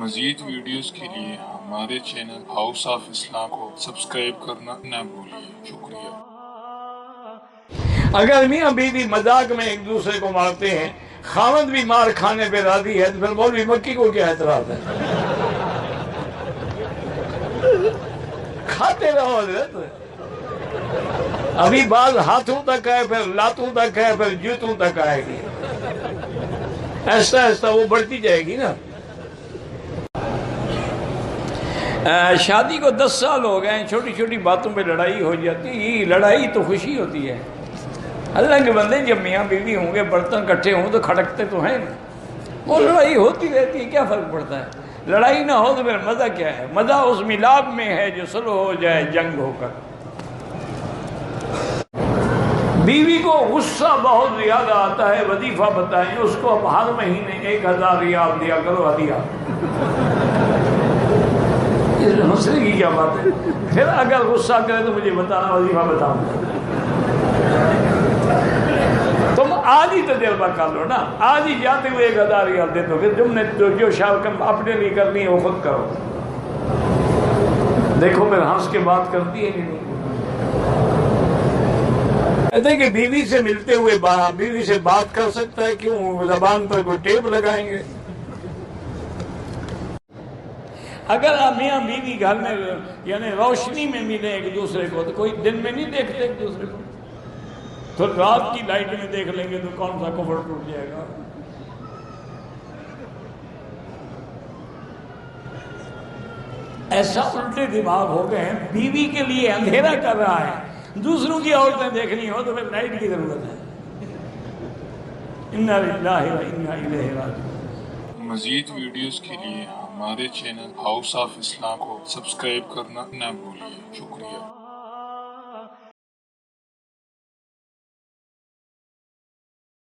مزید ویڈیوز کے لیے ہمارے چینل ہاؤس آف اسلام کو سبسکرائب کرنا نہ بھولیے۔ شکریہ۔ اگر میاں بیوی مذاق میں ایک دوسرے کو مارتے ہیں، خاوند بھی مار کھانے پہ راضی ہے، تو پھر مولوی مکی کو کیا اعتراض ہے؟ کھاتے رہو حضرت۔ ابھی بعض ہاتھوں تک ہے، پھر لاتوں تک ہے، پھر جوتوں تک آئے گی، ایسا ایسا وہ بڑھتی جائے گی نا۔ شادی کو 10 سال ہو گئے، چھوٹی چھوٹی باتوں پہ لڑائی ہو جاتی ہے۔ لڑائی تو خوشی ہوتی ہے۔ اللہ کے بندے جب میاں بیوی ہوں گے، برتن کٹھے ہوں تو کھڑکتے تو ہیں نا، وہ لڑائی ہوتی رہتی ہے، کیا فرق پڑتا ہے؟ لڑائی نہ ہو تو پھر مزہ کیا ہے؟ مزہ اس ملاب میں ہے جو صلح ہو جائے جنگ ہو کر۔ بیوی کو غصہ بہت زیادہ آتا ہے، وظیفہ بتائیں اس کو، اب ہر مہینے 1000 ریال دیا کرو ہدیہ۔ اس مسئلے کی کیا بات ہے؟ پھر اگر غصہ کرے تو مجھے بتانا، وظیفہ بتاؤں۔ تم آج ہی تجربہ کر لو نا، آج ہی جاتے ہوئے 1000 ریال دے دو، پھر تم نے جو شارکم اپنے لیے کرنی ہے وہ خود کرو۔ دیکھو پھر ہنس کے بات کرتی ہے کہ نہیں؟ کہتے کہ بیوی سے ملتے ہوئے بیوی سے بات کر سکتا ہے، کیوں زبان پر کوئی ٹیپ لگائیں گے؟ اگر میاں بیوی گھر میں یعنی روشنی میں ملے ایک دوسرے کو، تو کوئی دن میں نہیں دیکھتے ایک دوسرے کو، تو رات کی لائٹ میں دیکھ لیں گے تو کون سا کفر ٹوٹ جائے گا؟ ایسا الٹے دماغ ہو گئے ہیں، بیوی کے لیے اندھیرا کر رہا ہے، دوسروں کی عورتیں دیکھنی ہو تو پھر لائٹ کی ضرورت ہے۔ انا للہ و انا الیہ راجعون۔ مزید ویڈیوز کے لیے ہمارے چینل ہاؤس آف اسلام کو سبسکرائب کرنا نہ بھولیے۔ شکریہ۔